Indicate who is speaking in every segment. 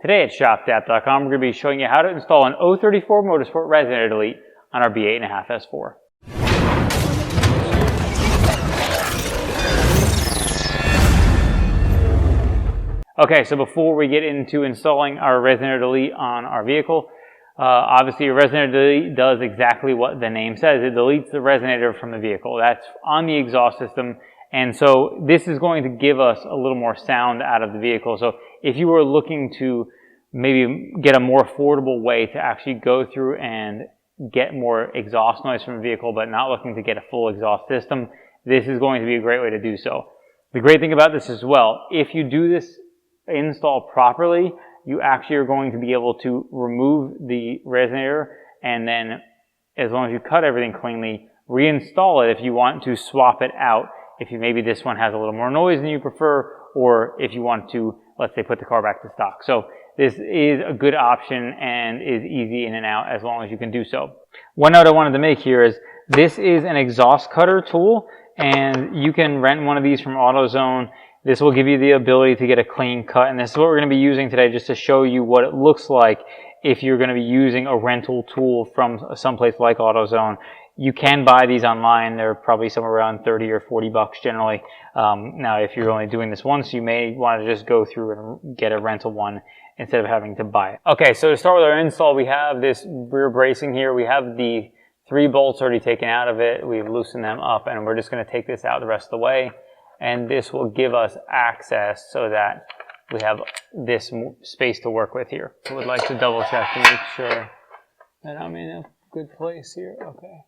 Speaker 1: Today at shop.dap.com, we're going to be showing you how to install an 034 Motorsport Resonator Delete on our B8.5 S4. Okay, so before we get into installing our Resonator Delete on our vehicle, obviously a Resonator Delete does exactly what the name says. It deletes the resonator from the vehicle. That's on the exhaust system. And so this is going to give us a little more sound out of the vehicle. So if you were looking to maybe get a more affordable way to actually go through and get more exhaust noise from the vehicle, but not looking to get a full exhaust system, this is going to be a great way to do so. The great thing about this as well, if you do this install properly, you actually are going to be able to remove the resonator, and then as long as you cut everything cleanly, reinstall it if you want to swap it out. If maybe this one has a little more noise than you prefer, or if you want to, let's say, put the car back to stock. So this is a good option and is easy in and out as long as you can do so. One note I wanted to make here is this is an exhaust cutter tool, and you can rent one of these from AutoZone. This will give you the ability to get a clean cut, and this is what we're going to be using today just to show you what it looks like if you're going to be using a rental tool from someplace like AutoZone. You can buy these online. They're probably somewhere around 30 or 40 bucks generally. Now, if you're only doing this once, you may want to just go through and get a rental one instead of having to buy it. Okay, so to start with our install, we have this rear bracing here. We have the 3 bolts already taken out of it. We've loosened them up, and we're just going to take this out the rest of the way. And this will give us access so that we have this space to work with here. I would like to double check to make sure that I'm in a good place here. Okay.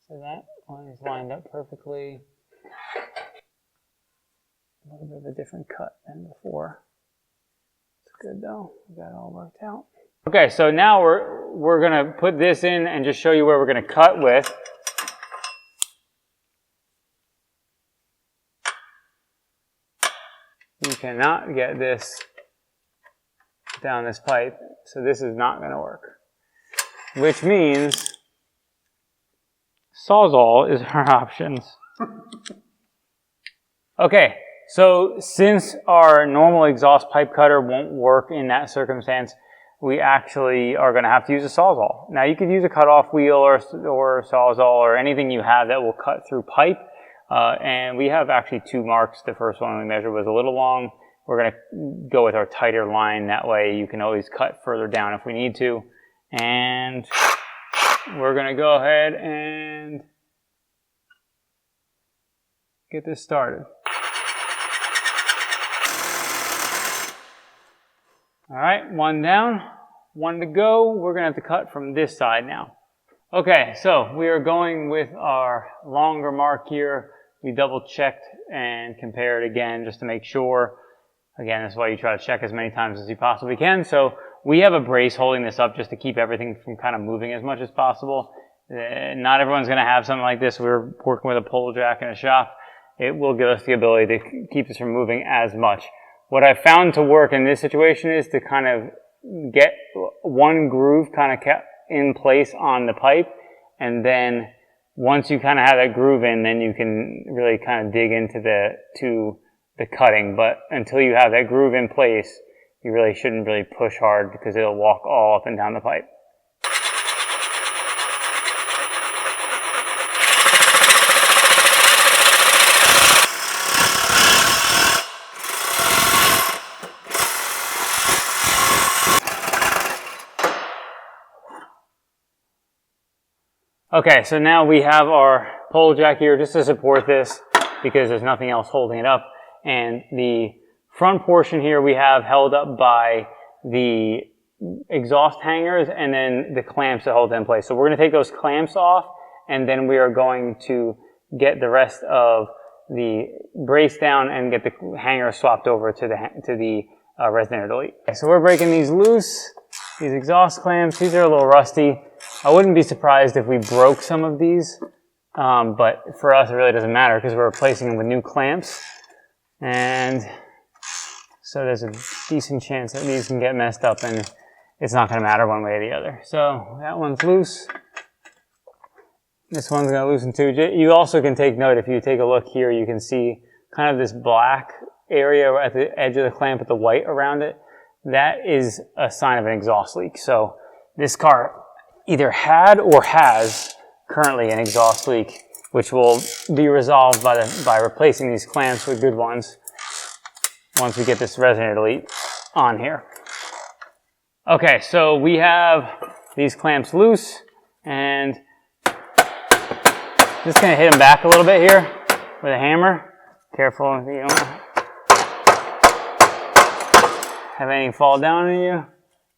Speaker 1: So that one is lined up perfectly. A little bit of a different cut than before. It's good though. We got it all worked out. Okay, so now we're gonna put this in and just show you where we're gonna cut with. You cannot get this down this pipe, so this is not gonna work. Which means Sawzall is our options. Okay, so since our normal exhaust pipe cutter won't work in that circumstance, we actually are going to have to use a Sawzall. Now you could use a cutoff wheel or Sawzall or anything you have that will cut through pipe. And we have actually 2 marks. The first one we measured was a little long. We're going to go with our tighter line. That way you can always cut further down if we need to. And we're going to go ahead and get this started. All right, 1 down, 1 to go. We're going to have to cut from this side now. Okay, so we are going with our longer mark here. We double checked and compared again just to make sure. Again, that's why you try to check as many times as you possibly can. So we have a brace holding this up just to keep everything from kind of moving as much as possible. Not everyone's going to have something like this. We're working with a pole jack in a shop. It will give us the ability to keep this from moving as much. What I found to work in this situation is to kind of get one groove kind of kept in place on the pipe, and then once you kind of have that groove in, then you can really kind of dig into the cutting. But until you have that groove in place, you really shouldn't really push hard because it'll walk all up and down the pipe. Okay, so now we have our pole jack here just to support this because there's nothing else holding it up. And the front portion here we have held up by the exhaust hangers and then the clamps that hold it in place. So we're going to take those clamps off, and then we are going to get the rest of the brace down and get the hanger swapped over to the Resonator Delete. Okay, so we're breaking these loose, these exhaust clamps. These are a little rusty. I wouldn't be surprised if we broke some of these, but for us it really doesn't matter because we're replacing them with new clamps. And so there's a decent chance that these can get messed up and it's not going to matter one way or the other. So that one's loose. This one's going to loosen too. You also can take note, if you take a look here, you can see kind of this black area at the edge of the clamp with the white around it. that is a sign of an exhaust leak. So this car either had or has currently an exhaust leak, which will be resolved by replacing these clamps with good ones once we get this Resonator Delete on here. Okay, so we have these clamps loose, and just gonna hit them back a little bit here with a hammer. Careful you don't have anything fall down on you.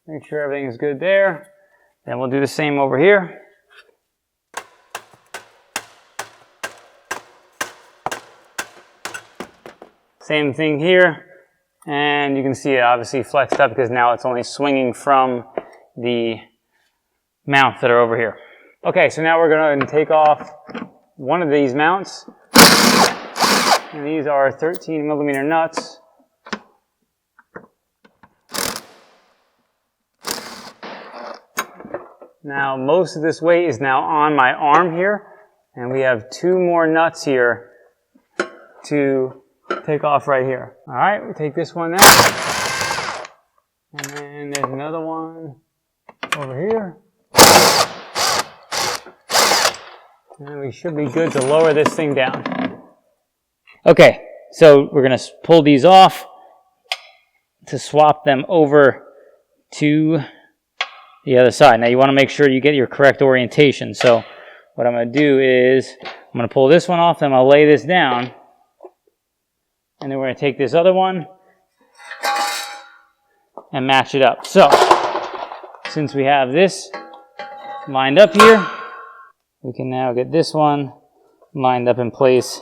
Speaker 1: Make sure everything's good there. Then we'll do the same over here. Same thing here. And you can see it obviously flexed up because now it's only swinging from the mounts that are over here. Okay, so now we're going to take off one of these mounts. And these are 13 millimeter nuts. Now most of this weight is now on my arm here. And we have 2 more nuts here to take off right here. All right, we take this one out. And then there's another one over here. And we should be good to lower this thing down. Okay, so we're going to pull these off to swap them over to the other side. Now you want to make sure you get your correct orientation. So what I'm going to do is I'm going to pull this one off, then I'll lay this down. And then we're going to take this other one and match it up. So, since we have this lined up here, we can now get this one lined up in place.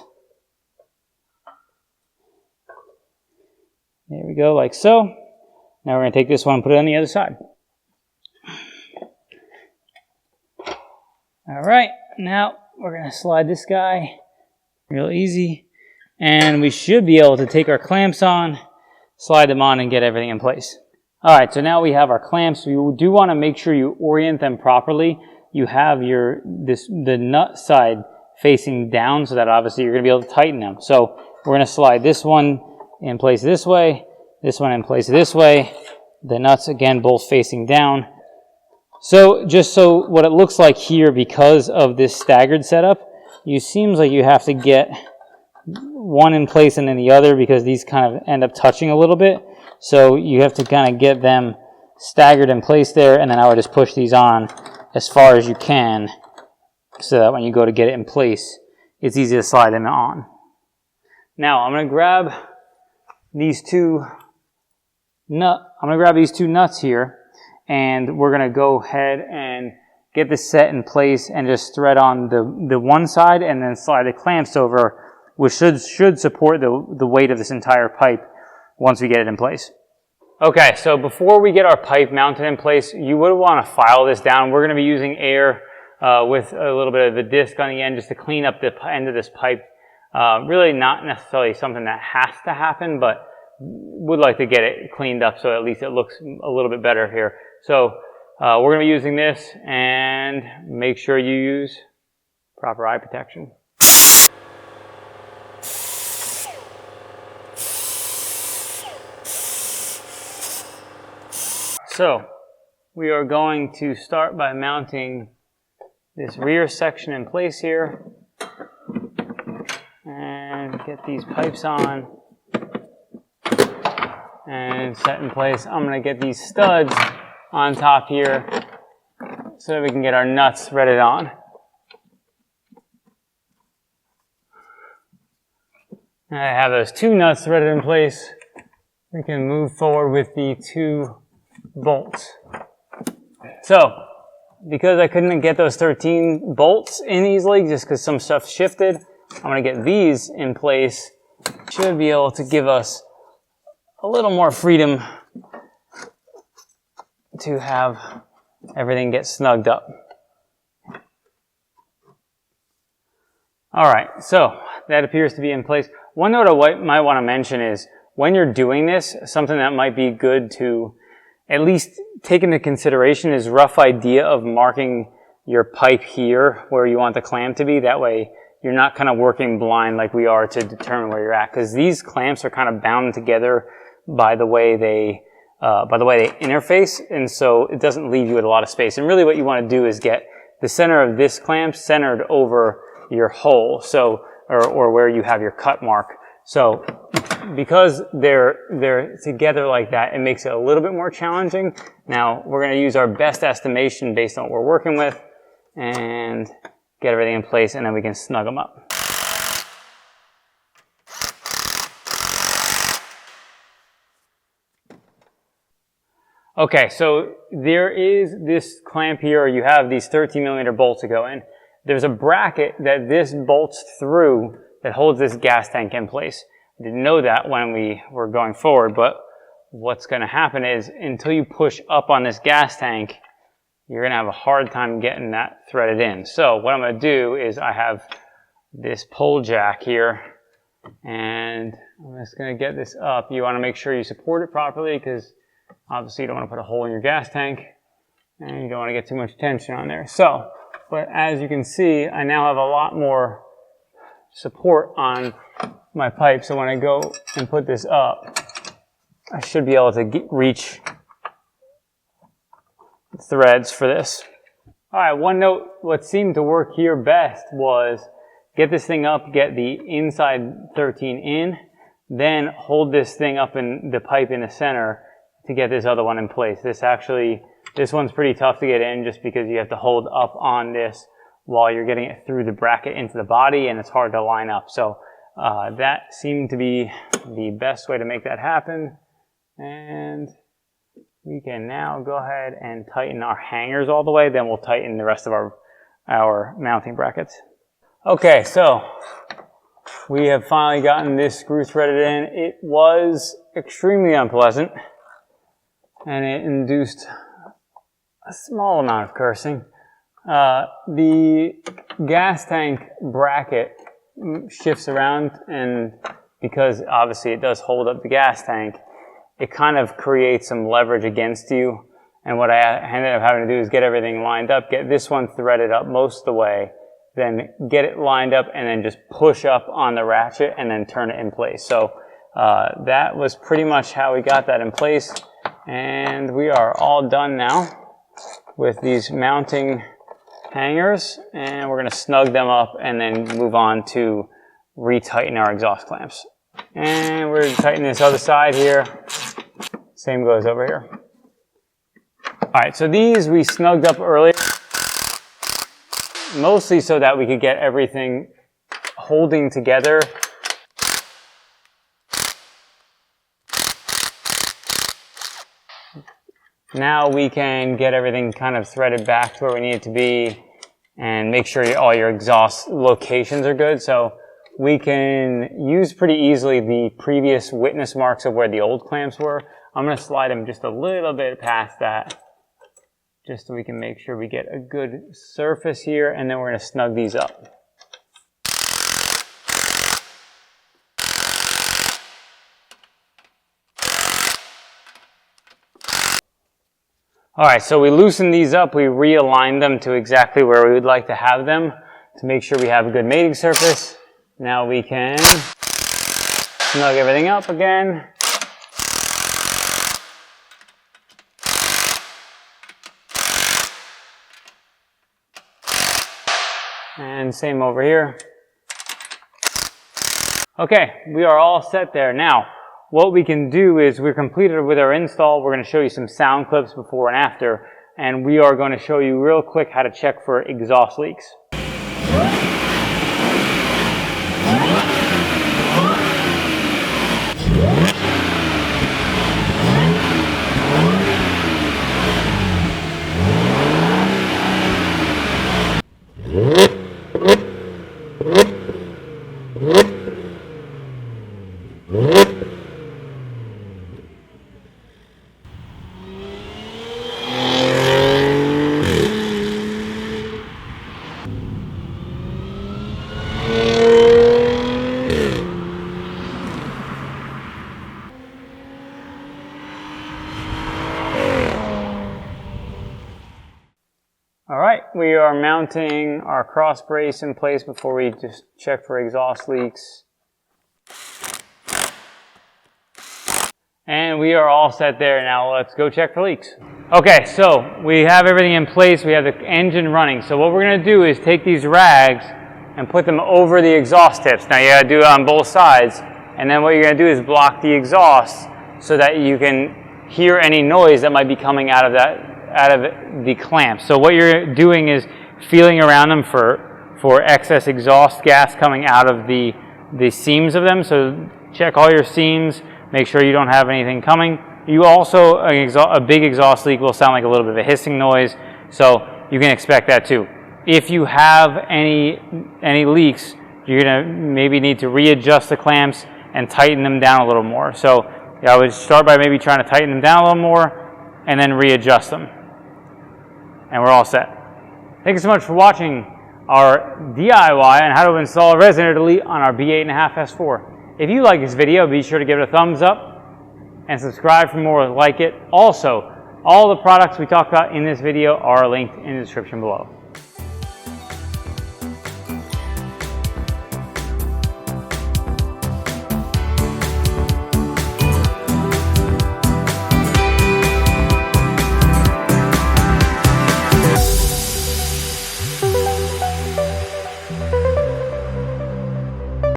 Speaker 1: There we go, like so. Now we're going to take this one and put it on the other side. All right, now we're going to slide this guy real easy. And we should be able to take our clamps on, slide them on, and get everything in place. All right, so now we have our clamps. We do want to make sure you orient them properly. You have the nut side facing down so that obviously you're going to be able to tighten them. So we're going to slide this one in place this way, this one in place this way, the nuts again both facing down. So just so what it looks like here, because of this staggered setup, it seems like you have to get one in place and then the other because these kind of end up touching a little bit. So you have to kind of get them staggered in place there, and then I would just push these on as far as you can so that when you go to get it in place, it's easy to slide them on. Now I'm going to grab these two nuts here, and we're going to go ahead and get this set in place and just thread on the one side and then slide the clamps over, which should support the weight of this entire pipe once we get it in place. Okay, so before we get our pipe mounted in place, you would want to file this down. We're going to be using air with a little bit of the disc on the end just to clean up the end of this pipe. Really not necessarily something that has to happen, but would like to get it cleaned up so at least it looks a little bit better here. So we're going to be using this, and make sure you use proper eye protection. So we are going to start by mounting this rear section in place here and get these pipes on and set in place. I'm going to get these studs on top here so that we can get our nuts threaded on. And I have those 2 nuts threaded in place. We can move forward with the 2 bolts. So, because I couldn't get those 13 bolts in easily, just because some stuff shifted, I'm going to get these in place. Should be able to give us a little more freedom to have everything get snugged up. All right, so that appears to be in place. One note I might want to mention is when you're doing this, something that might be good to at least take into consideration is rough idea of marking your pipe here where you want the clamp to be. That way you're not kind of working blind like we are to determine where you're at, because these clamps are kind of bound together by the way they by the way they interface, and so it doesn't leave you with a lot of space. And really what you want to do is get the center of this clamp centered over your hole, so or where you have your cut mark. So because they're together like that, it makes it a little bit more challenging. Now we're going to use our best estimation based on what we're working with and get everything in place, and then we can snug them up. Okay, so there is this clamp here, or you have these 13mm bolts to go in. There's a bracket that this bolts through that holds this gas tank in place. I didn't know that when we were going forward, but what's going to happen is until you push up on this gas tank, you're going to have a hard time getting that threaded in. So what I'm going to do is I have this pole jack here, and I'm just going to get this up. You want to make sure you support it properly, because obviously you don't want to put a hole in your gas tank, and you don't want to get too much tension on there. So, but as you can see, I now have a lot more support on my pipe. So when I go and put this up, I should be able to reach the threads for this. All right, one note, what seemed to work here best was get this thing up, get the inside 13 in, then hold this thing up in the pipe in the center to get this other one in place. This one's pretty tough to get in just because you have to hold up on this while you're getting it through the bracket into the body, and it's hard to line up. So that seemed to be the best way to make that happen. And we can now go ahead and tighten our hangers all the way, then we'll tighten the rest of our mounting brackets. Okay, so we have finally gotten this screw threaded in. It was extremely unpleasant, and it induced a small amount of cursing. The gas tank bracket shifts around, and because obviously it does hold up the gas tank, it kind of creates some leverage against you. And what I ended up having to do is get everything lined up, get this one threaded up most of the way, then get it lined up, and then just push up on the ratchet and then turn it in place. So that was pretty much how we got that in place. And we are all done now with these mounting hangers, and we're going to snug them up and then move on to retighten our exhaust clamps. And we're tightening this other side here. Same goes over here. All right, so these we snugged up earlier, mostly so that we could get everything holding together. Now we can get everything kind of threaded back to where we need it to be and make sure all your exhaust locations are good. So we can use pretty easily the previous witness marks of where the old clamps were. I'm going to slide them just a little bit past that, just so we can make sure we get a good surface here, and then we're going to snug these up. All right, so we loosened these up, we realigned them to exactly where we would like to have them to make sure we have a good mating surface. Now we can snug everything up again. And same over here. Okay, we are all set there. Now, what we can do is we're completed with our install. We're going to show you some sound clips before and after, and we are going to show you real quick how to check for exhaust leaks. All right, we are mounting our cross brace in place before we just check for exhaust leaks. And we are all set there. Now let's go check for leaks. Okay, so we have everything in place. We have the engine running. So what we're going to do is take these rags and put them over the exhaust tips. Now you got to do it on both sides. And then what you're going to do is block the exhaust so that you can hear any noise that might be coming out of the clamp. So what you're doing is feeling around them for excess exhaust gas coming out of the seams of them. So check all your seams. Make sure you don't have anything coming. You also, a big exhaust leak will sound like a little bit of a hissing noise, so you can expect that too. If you have any leaks, you're gonna maybe need to readjust the clamps and tighten them down a little more. So I would start by maybe trying to tighten them down a little more and then readjust them. And we're all set. Thank you so much for watching our DIY on how to install a Resonator Delete on our B8.5 S4. If you like this video, be sure to give it a thumbs up and subscribe for more like it. Also, all the products we talked about in this video are linked in the description below.